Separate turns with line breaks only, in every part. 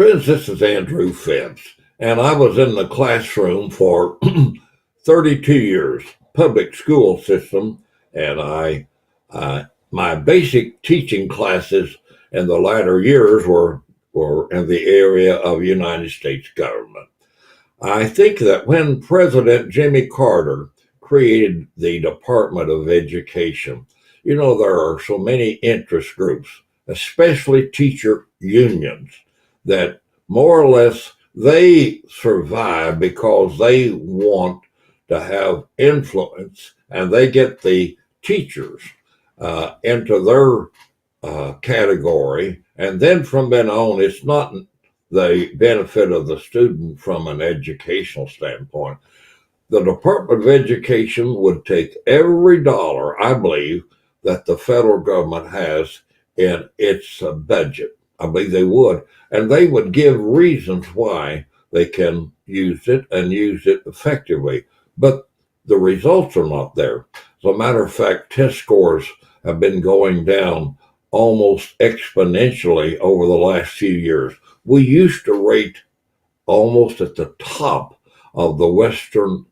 Friends, this is Andrew Phipps, and I was in the classroom for 32 years, public school system, and my basic teaching classes in the latter years were in the area of United States government. I think that when President Jimmy Carter created the Department of Education, there are so many interest groups, especially teacher unions, that more or less they survive because they want to have influence and they get the teachers into their category. And then from then on, it's not the benefit of the student from an educational standpoint. The Department of Education would take every dollar, I believe, that the federal government has in its budget. I believe they would. And they would give reasons why they can use it and use it effectively. But the results are not there. As a matter of fact, test scores have been going down almost exponentially over the last few years. We used to rate almost at the top of the Western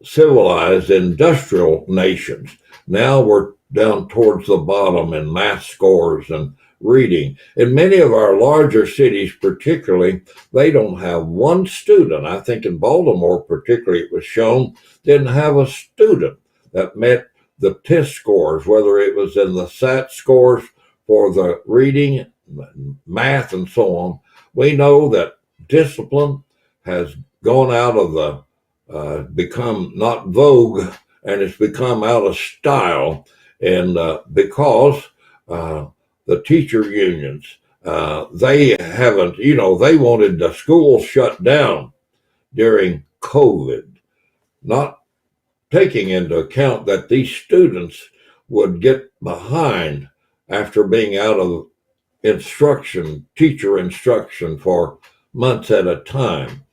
civilized industrial nations. Now we're down towards the bottom in math scores and reading. In many of our larger cities, particularly, they don't have one student. I think in Baltimore, particularly, it was shown, didn't have a student that met the test scores, whether it was in the SAT scores for the reading, math, and so on. We know that discipline has gone out of the become not vogue, and it's become out of style. And because the teacher unions, they haven't, they wanted the schools shut down during COVID, not taking into account that these students would get behind after being out of teacher instruction for months at a time.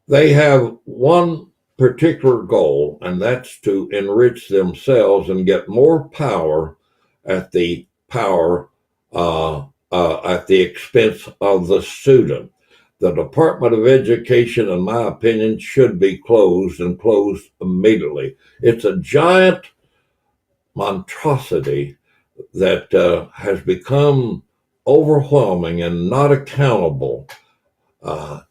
They have one particular goal, and that's to enrich themselves and get more power at the expense of the student. The Department of Education, in my opinion, should be closed and closed immediately. It's a giant monstrosity that has become overwhelming and not accountable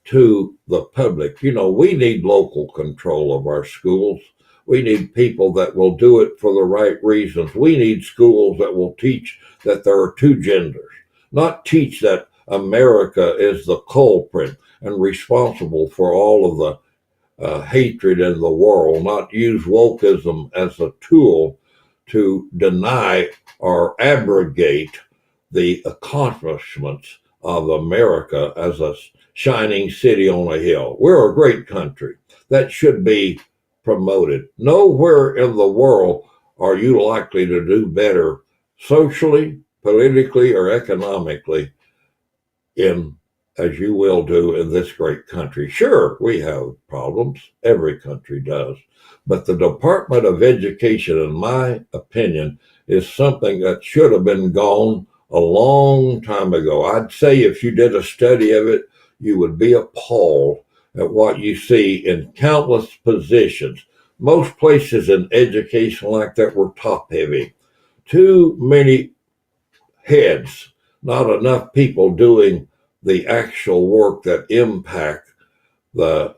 to the public. We need local control of our schools. We need people that will do it for the right reasons. We need schools that will teach that there are two genders, not teach that America is the culprit and responsible for all of the hatred in the world, not use wokeism as a tool to deny or abrogate the accomplishments of America as a shining city on a hill. We're a great country that should be promoted. Nowhere in the world are you likely to do better socially, politically, or economically as you will do in this great country. Sure, we have problems. Every country does. But the Department of Education, in my opinion, is something that should have been gone a long time ago. I'd say if you did a study of it, you would be appalled at what you see in countless positions. Most places in education like that were top heavy. Too many heads, not enough people doing the actual work that impact the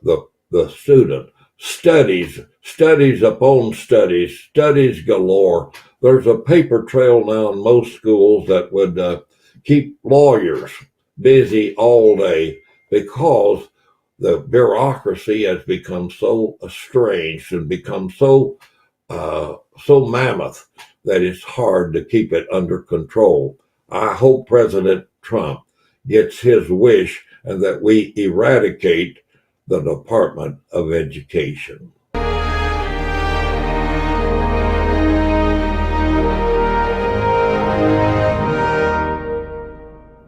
student. Studies upon studies galore. There's a paper trail now in most schools that would keep lawyers busy all day because the bureaucracy has become so estranged and become so mammoth that it's hard to keep it under control. I hope President Trump gets his wish and that we eradicate the Department of Education.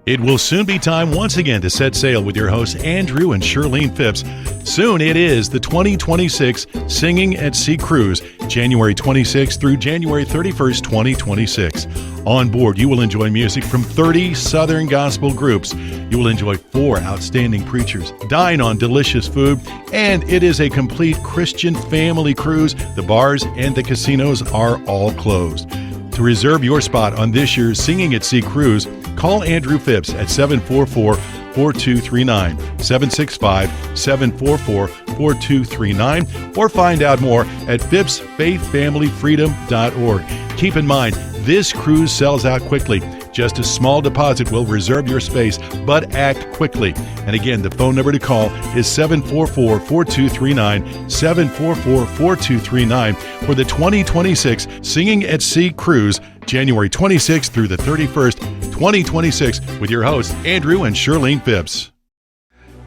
It will soon be time once again to set sail with your hosts Andrew and Shirlene Phipps. Soon it is the 2026 Singing at Sea Cruise, January 26th through January 31st, 2026. On board, you will enjoy music from 30 Southern gospel groups. You will enjoy 4 outstanding preachers, dine on delicious food, and it is a complete Christian family cruise. The bars and the casinos are all closed. To reserve your spot on this year's Singing at Sea Cruise, call Andrew Phipps at 744-4239, 765-744-4239, or find out more at Phipps-Faith-Family-Freedom.org. Keep in mind, this cruise sells out quickly. Just a small deposit will reserve your space, but act quickly. And again, the phone number to call is 744-4239, 744-4239 for the 2026 Singing at Sea Cruise, January 26th through the 31st, 2026, with your hosts, Andrew and Shirlene Phipps.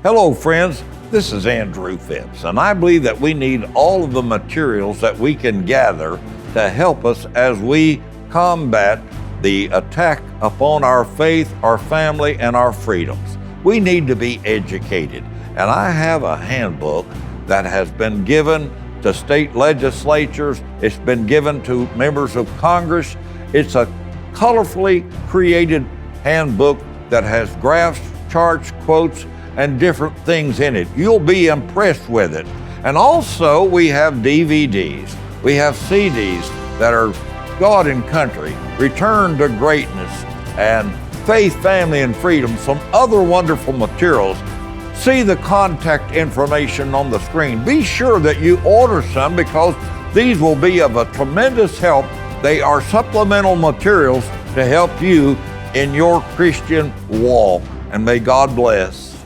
Hello, friends. This is Andrew Phipps, and I believe that we need all of the materials that we can gather to help us as we combat the attack upon our faith, our family, and our freedoms. We need to be educated. And I have a handbook that has been given to state legislatures. It's been given to members of Congress. It's a colorfully created handbook that has graphs, charts, quotes, and different things in it. You'll be impressed with it. And also we have DVDs. We have CDs that are God and Country, Return to Greatness, and Faith, Family, and Freedom, some other wonderful materials. See the contact information on the screen. Be sure that you order some because these will be of a tremendous help. They are supplemental materials to help you in your Christian walk. And may God bless.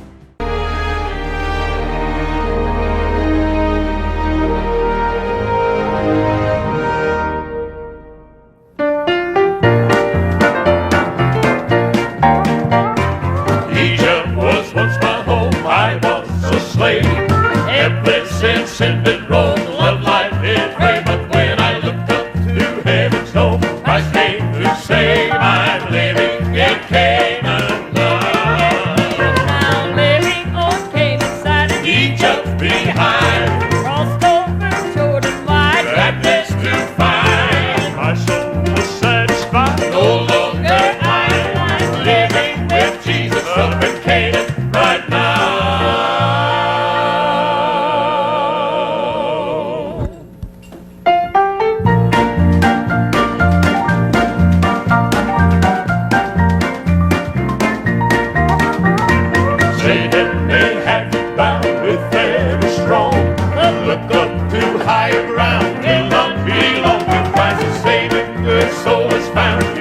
Ever since sin been wrong, love life is great. But when I look up to heaven's door, Christ came to save. I'm living in Canaan love.
I'm living on Canaan side of
Egypt behind,
crossed over Jordan wide.
gladness to find. My soul is satisfied. No longer I'm living with Jesus up in Canaan right now.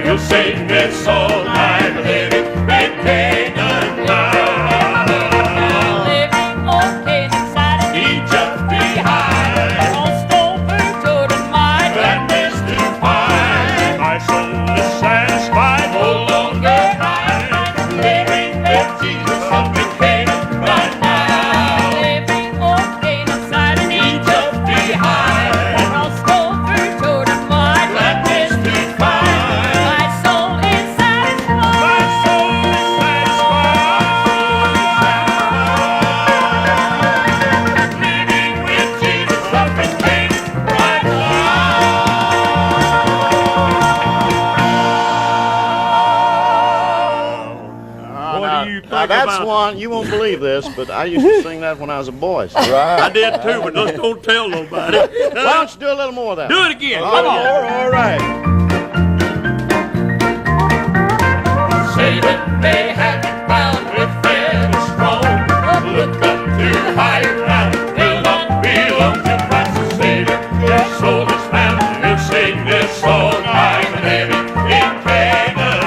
You'll sing this song, I'm living in Canaan now.
Living on Canaan side of
Egypt behind,
crossed over Jordan wide.
gladness to find. My soul is satisfied, no longer I'm living with Jesus up in Canaan right now.
Living on Canaan side of
Egypt behind,
crossed over Jordan wide.
gladness to find.
My soul is satisfied.
My soul is satisfied. Living with Jesus up in Canaan right now. What do you think
Now that's
about
one, you won't believe this, but I used to sing that when I was a boy. So
I did too, but just don't tell nobody.
why don't you do a little more of that?
Do it again.
Oh,
Come on.
all right.
Satan may have you bound with very strong. Look up to higher ground. Will not belong to Christ the Savior. Your soul is found. You'll sing this song. I'm living in Canaan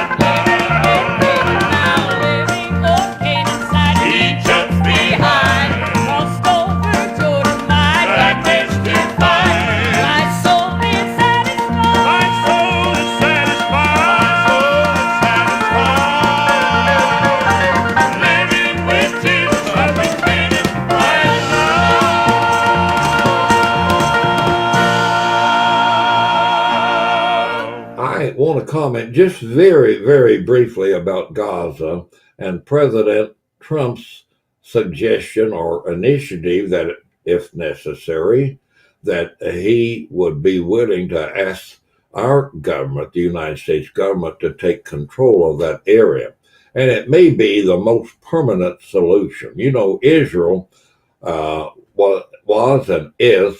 Now living on Canaan side of
Egypt behind,
crossed over Jordan wide.
gladness to find.
My soul is satisfied.
My soul is satisfied. My soul is satisfied.
want to comment just very, very briefly about Gaza and President Trump's suggestion or initiative that, if necessary, that he would be willing to ask our government, the United States government, to take control of that area. And it may be the most permanent solution. You know, Israel was and is,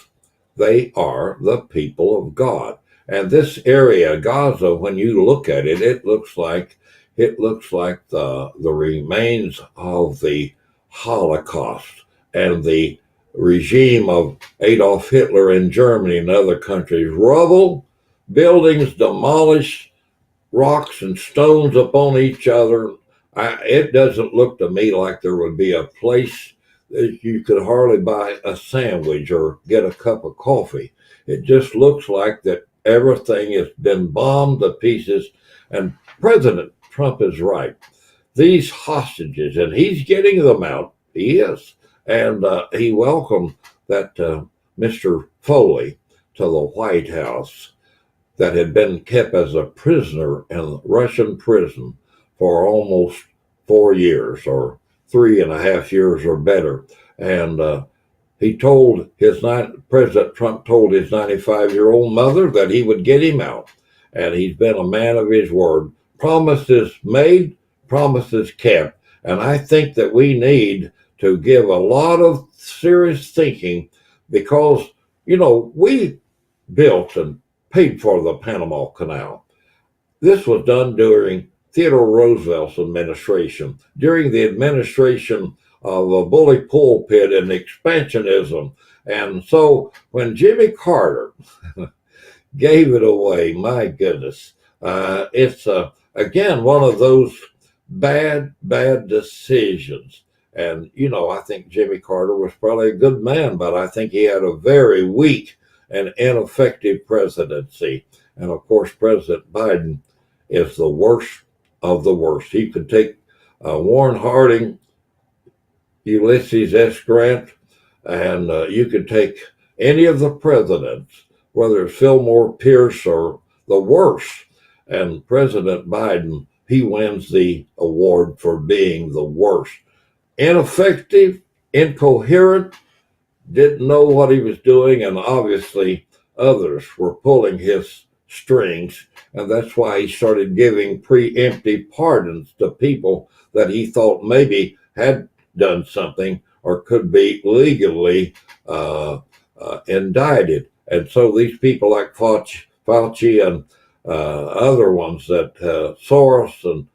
they are the people of God. And this area, Gaza, when you look at it, it looks like the remains of the Holocaust and the regime of Adolf Hitler in Germany and other countries. Rubble, buildings demolished, rocks and stones upon each other. It doesn't look to me like there would be a place that you could hardly buy a sandwich or get a cup of coffee. It just looks like that everything has been bombed to pieces. And President Trump is right. These hostages, and he's getting them out, he is. And he welcomed that Mr. Foley to the White House that had been kept as a prisoner in Russian prison for almost 4 years or 3.5 years or better. And President Trump told his 95-year-old mother that he would get him out. And he's been a man of his word. Promises made, promises kept. And I think that we need to give a lot of serious thinking because, you know, we built and paid for the Panama Canal. This was done during Theodore Roosevelt's administration, during the administration of a bully pulpit and expansionism. And so when Jimmy Carter gave it away, my goodness, it's again one of those bad decisions. And, you know, I think Jimmy Carter was probably a good man, but I think he had a very weak and ineffective presidency. And of course, President Biden is the worst of the worst. He could take Warren Harding, Ulysses S. Grant, and you could take any of the presidents, whether it's Fillmore, Pierce, or the worst. And President Biden, he wins the award for being the worst. Ineffective, incoherent, didn't know what he was doing, and obviously others were pulling his strings, and that's why he started giving preemptive pardons to people that he thought maybe had done something or could be legally indicted. And so these people like Fauci and other ones that Soros and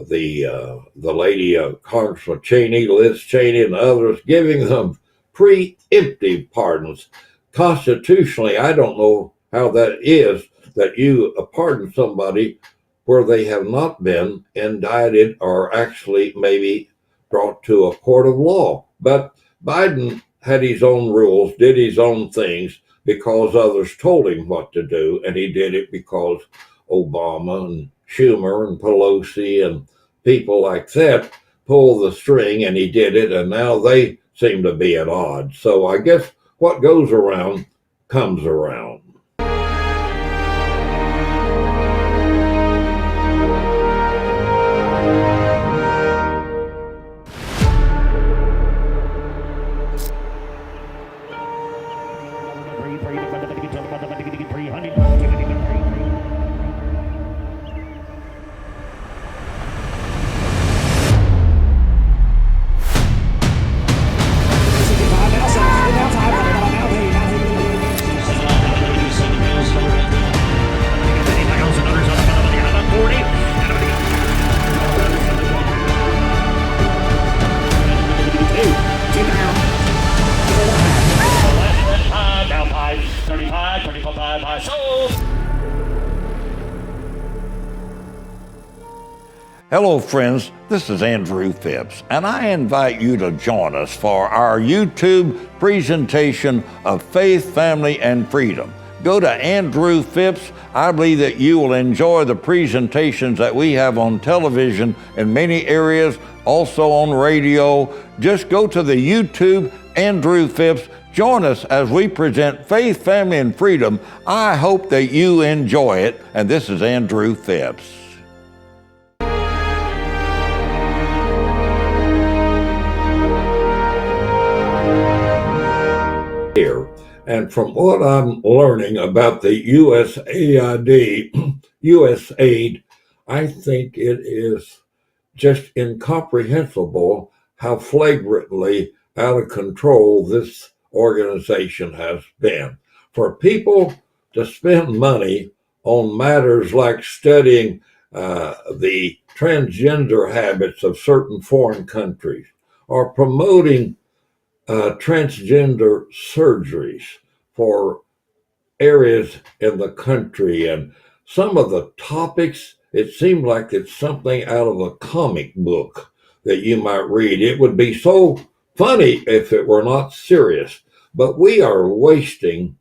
the lady Congressman Cheney, Liz Cheney, and others, giving them preemptive pardons. Constitutionally, I don't know how that is that you pardon somebody where they have not been indicted or actually maybe brought to a court of law. But Biden had his own rules, did his own things because others told him what to do, and he did it because Obama and Schumer and Pelosi and people like that pulled the string, and he did it, and now they seem to be at odds. So I guess what goes around comes around.
Hello friends, this is Andrew Phipps, and I invite you to join us for our YouTube presentation of Faith, Family, and Freedom. Go to Andrew Phipps. I believe that you will enjoy the presentations that we have on television in many areas, also on radio. Just go to the YouTube Andrew Phipps, Join us as we present Faith, Family, and Freedom. I hope that you enjoy it. And this is Andrew Phipps.
Here, and from what I'm learning about the USAID, I think it is just incomprehensible how flagrantly out of control this organization has been. For people to spend money on matters like studying the transgender habits of certain foreign countries or promoting transgender surgeries for areas in the country, and some of the topics, it seemed like it's something out of a comic book that you might read. It would be so funny if it were not serious, but we are wasting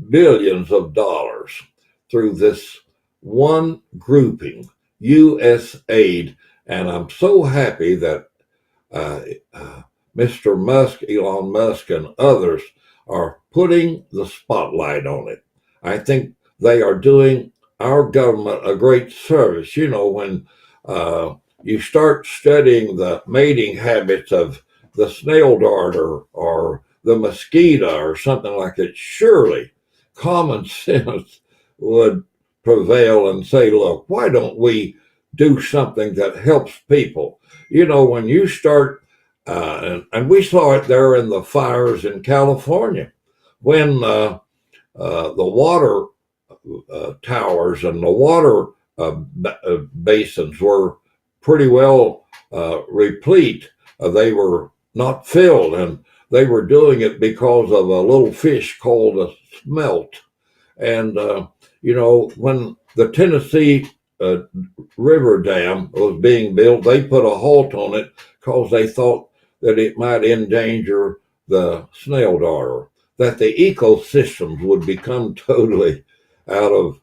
billions of dollars through this one grouping, USAID, and I'm so happy that Mr. Musk, Elon Musk, and others are putting the spotlight on it. I think they are doing our government a great service. You know, when you start studying the mating habits of the snail darter or the mosquito or something like that, surely common sense would prevail and say, look, why don't we do something that helps people? You know, when you start and we saw it there in the fires in California when the water towers and the water basins were pretty well replete. They were not filled, and they were doing it because of a little fish called a smelt. And, you know, when the Tennessee River Dam was being built, they put a halt on it because they thought that it might endanger the snail darter, that the ecosystems would become totally out of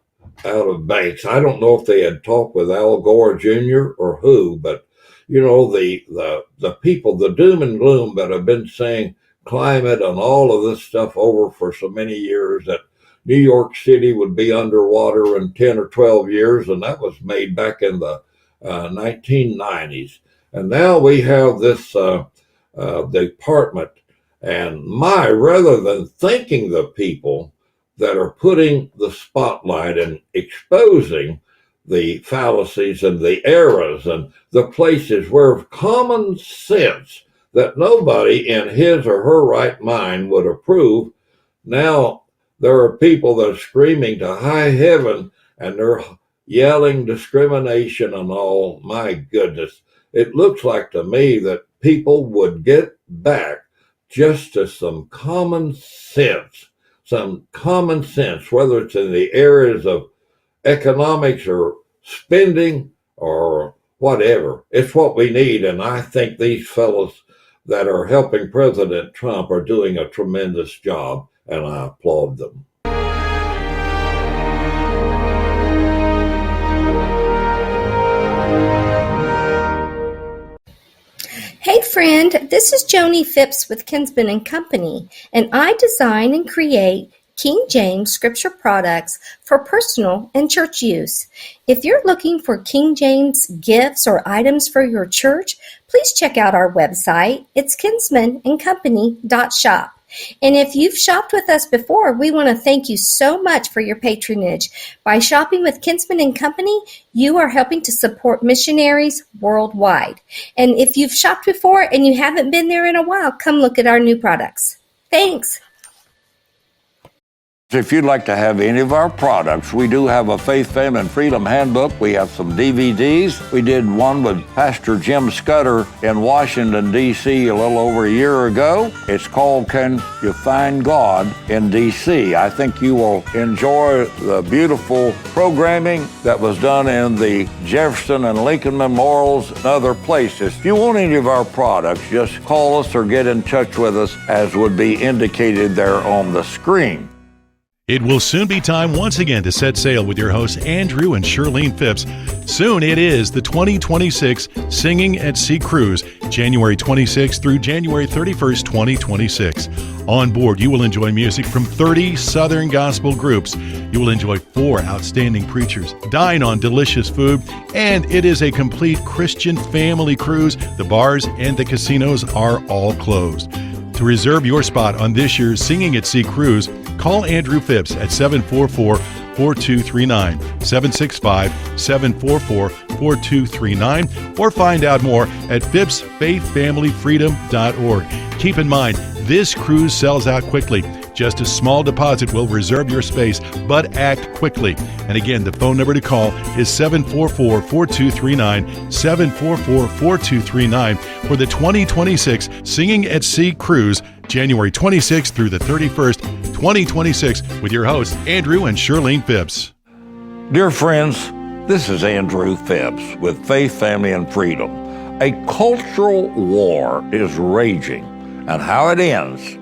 banks. I don't know if they had talked with Al Gore Jr. or who, but you know, the people, the doom and gloom that have been saying climate and all of this stuff over for so many years, that New York City would be underwater in 10 or 12 years, and that was made back in the 1990s. And now we have this department, and rather than thanking the people that are putting the spotlight and exposing the fallacies and the errors and the places where common sense that nobody in his or her right mind would approve, now there are people that are screaming to high heaven and they're yelling discrimination and all. My goodness, it looks like to me that people would get back just to some common sense, whether it's in the areas of economics or spending or whatever. It's what we need, and I think these fellows that are helping President Trump are doing a tremendous job, and I applaud them.
Hey friend, this is Joni Phipps with Kinsman & Company, and I design and create King James scripture products for personal and church use. If you're looking for King James gifts or items for your church, please check out our website. It's kinsmanandcompany.shop. And if you've shopped with us before, we want to thank you so much for your patronage. By shopping with Kinsman & Company, you are helping to support missionaries worldwide. And if you've shopped before and you haven't been there in a while, come look at our new products. Thanks.
If you'd like to have any of our products, we do have a Faith, Family, and Freedom handbook. We have some DVDs. We did one with Pastor Jim Scudder in Washington, D.C. a little over a year ago. It's called Can You Find God in D.C.? I think you will enjoy the beautiful programming that was done in the Jefferson and Lincoln Memorials and other places. If you want any of our products, just call us or get in touch with us as would be indicated there on the screen.
It will soon be time once again to set sail with your hosts Andrew and Shirlene Phipps. Soon it is the 2026 Singing at Sea Cruise, January 26th through January 31st, 2026. On board, you will enjoy music from 30 Southern gospel groups. You will enjoy 4 outstanding preachers, dine on delicious food, and it is a complete Christian family cruise. The bars and the casinos are all closed. To reserve your spot on this year's Singing at Sea Cruise, call Andrew Phipps at 744-4239, 765-744-4239, or find out more at Phipps-Faith-Family-Freedom.org. Keep in mind, this cruise sells out quickly. Just a small deposit will reserve your space, but act quickly. And again, the phone number to call is 744-4239, 744-4239 for the 2026 Singing at Sea Cruise, January 26th through the 31st, 2026, with your hosts, Andrew and Shirlene Phipps.
Dear friends, this is Andrew Phipps with Faith, Family, and Freedom. A cultural war is raging, and how it ends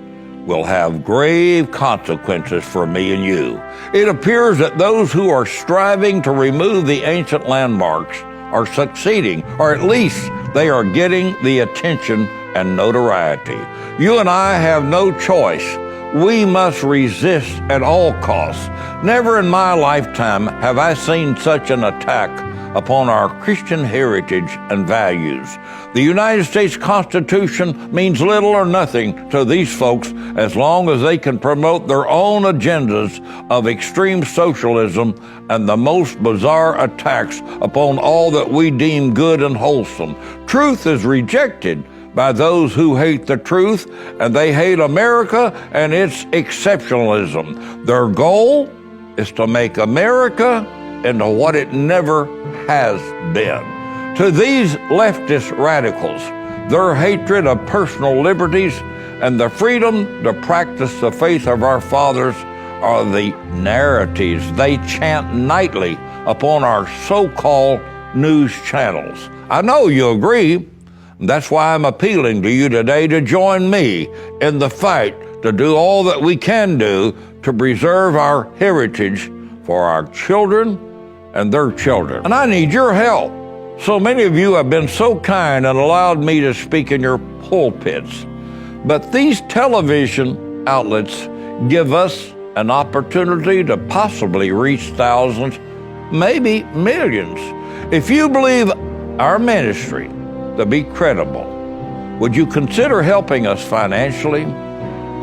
will have grave consequences for me and you. It appears that those who are striving to remove the ancient landmarks are succeeding, or at least they are getting the attention and notoriety. You and I have no choice. We must resist at all costs. Never in my lifetime have I seen such an attack upon our Christian heritage and values. The United States Constitution means little or nothing to these folks as long as they can promote their own agendas of extreme socialism and the most bizarre attacks upon all that we deem good and wholesome. Truth is rejected by those who hate the truth, and they hate America and its exceptionalism. Their goal is to make America into what it never has been. To these leftist radicals, their hatred of personal liberties and the freedom to practice the faith of our fathers are the narratives they chant nightly upon our so-called news channels. I know you agree. That's why I'm appealing to you today to join me in the fight to do all that we can do to preserve our heritage for our children and their children. And I need your help. So many of you have been so kind and allowed me to speak in your pulpits. But these television outlets give us an opportunity to possibly reach thousands, maybe millions. If you believe our ministry to be credible, would you consider helping us financially?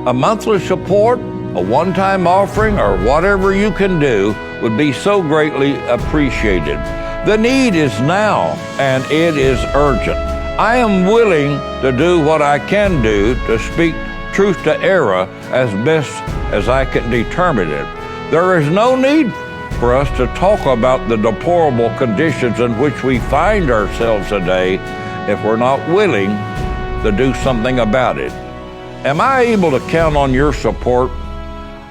A monthly support, a one-time offering, or whatever you can do would be so greatly appreciated. The need is now, and it is urgent. I am willing to do what I can do to speak truth to error as best as I can determine it. There is no need for us to talk about the deplorable conditions in which we find ourselves today if we're not willing to do something about it. Am I able to count on your support?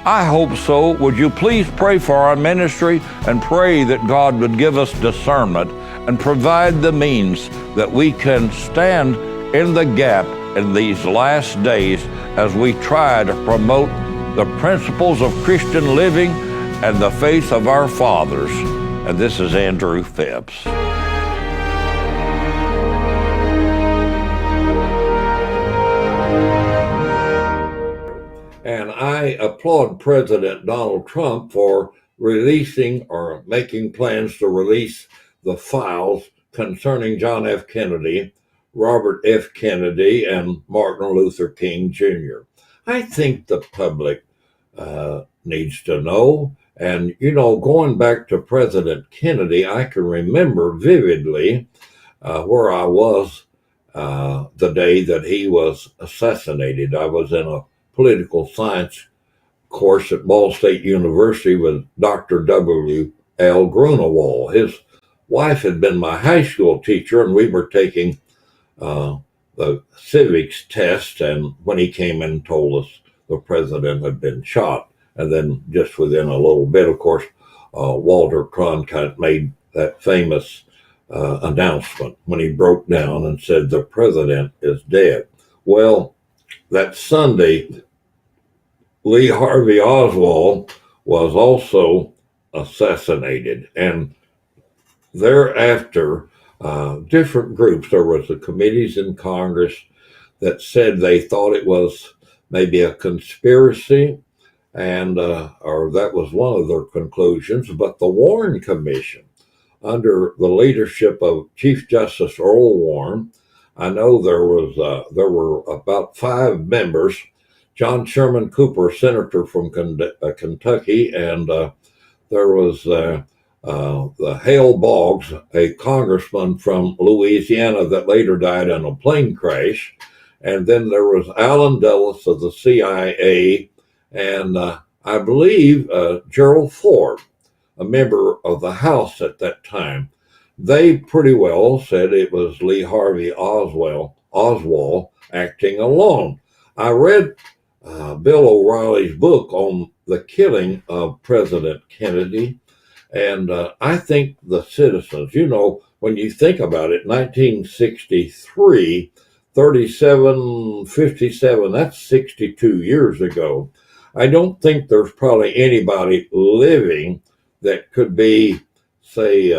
I hope so. Would you please pray for our ministry and pray that God would give us discernment and provide the means that we can stand in the gap in these last days as we try to promote the principles of Christian living and the faith of our fathers. And this is Andrew Phipps.
And I applaud President Donald Trump for releasing or making plans to release the files concerning John F. Kennedy, Robert F. Kennedy, and Martin Luther King Jr. I think the public needs to know. And, you know, going back to President Kennedy, I can remember vividly where I was the day that he was assassinated. I was in a political science course at Ball State University with Dr. W.L. Grunewald. His wife had been my high school teacher, and we were taking the civics test, and when he came in and told us the president had been shot. And then just within a little bit, of course, Walter Cronkite made that famous announcement when he broke down and said, "The president is dead." Well, that Sunday, Lee Harvey Oswald was also assassinated. And thereafter, different groups, there was the committees in Congress that said they thought it was maybe a conspiracy, and or that was one of their conclusions. But the Warren Commission, under the leadership of Chief Justice Earl Warren, I know there were about 5 members. John Sherman Cooper, senator from Kentucky, and there was the Hale Boggs, a congressman from Louisiana that later died in a plane crash. And then there was Allen Dulles of the CIA, and I believe Gerald Ford, a member of the House at that time. They pretty well said it was Lee Harvey Oswald acting alone. I read Bill O'Reilly's book on the killing of President Kennedy, and I think the citizens, when you think about it, 1963, 37, 57, that's 62 years ago. I don't think there's probably anybody living that could be, say,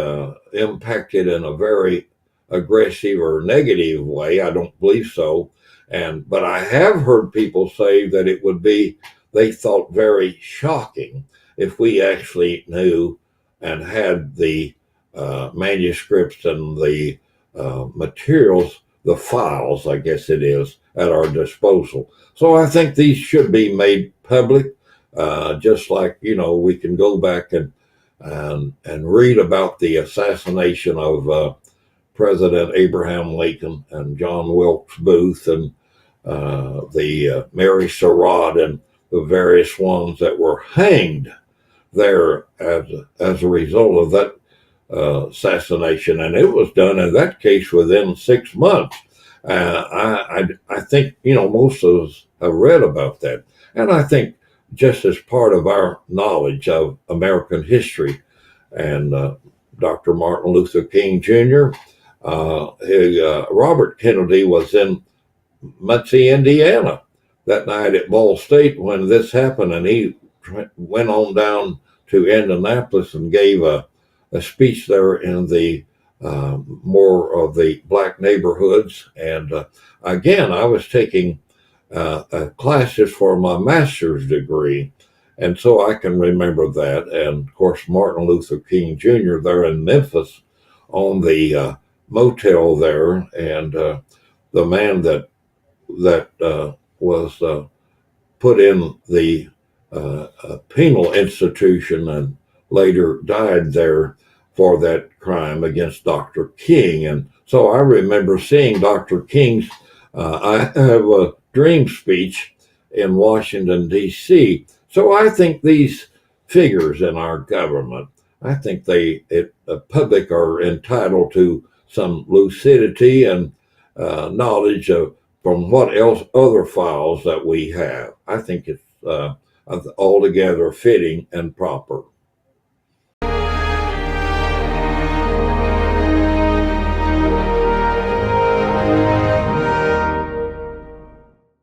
impacted in a very aggressive or negative way. I don't believe so. But I have heard people say that it would be, they thought, very shocking if we actually knew and had the manuscripts and the materials, the files, I guess it is, at our disposal. So I think these should be made public, just like, we can go back and read about the assassination of President Abraham Lincoln and John Wilkes Booth and the Mary Surratt and the various ones that were hanged there as a result of that assassination. And it was done in that case within 6 months. I think, most of us have read about that. And I think just as part of our knowledge of American history, and Dr. Martin Luther King Jr., Robert Kennedy was in Muncie, Indiana that night at Ball State when this happened, and he went on down to Indianapolis and gave a speech there in the more of the black neighborhoods. And again, I was taking classes for my master's degree, and so I can remember that. And of course, Martin Luther King Jr. there in Memphis on the motel there, and the man that was put in the penal institution and later died there for that crime against Dr. King. And so I remember seeing Dr. King's I have a dream speech in Washington, D.C. So I think these figures in our government, I think the public are entitled to some lucidity and knowledge from what else other files that we have. I think it's altogether fitting and proper.